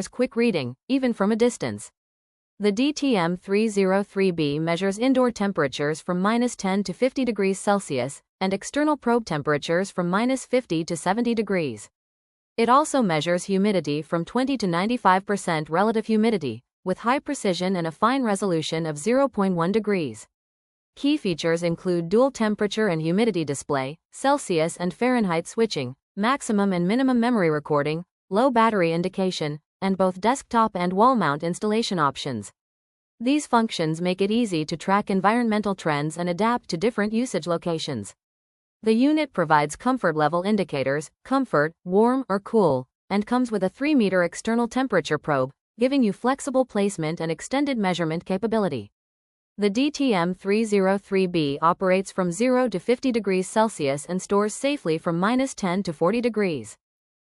quick reading, even from a distance. The DTM-303B measures indoor temperatures from -10 to 50 degrees Celsius, and external probe temperatures from -50 to 70 degrees. It also measures humidity from 20 to 95% relative humidity, with high precision and a fine resolution of 0.1 degrees. Key features include dual temperature and humidity display, Celsius and Fahrenheit switching, maximum and minimum memory recording, low battery indication, and both desktop and wall mount installation options. These functions make it easy to track environmental trends and adapt to different usage locations. The unit provides comfort level indicators, comfort, warm or cool, and comes with a 3-meter external temperature probe, giving you flexible placement and extended measurement capability. The DTM-303B operates from 0 to 50 degrees Celsius and stores safely from -10 to 40 degrees.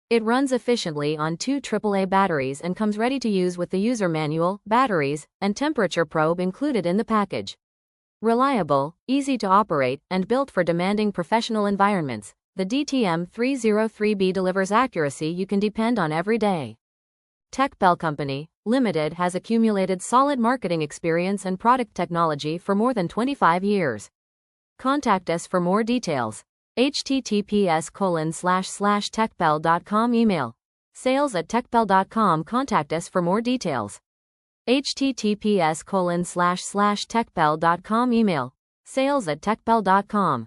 It runs efficiently on 2 AAA batteries and comes ready to use with the user manual, batteries, and temperature probe included in the package. Reliable, easy to operate, and built for demanding professional environments, the DTM-303B delivers accuracy you can depend on every day. TECPEL Company, Limited has accumulated solid marketing experience and product technology for more than 25 years. Contact us for more details. https://techpel.com email. sales@techpel.com. Contact us for more details. https://techpel.com email. sales@techpel.com.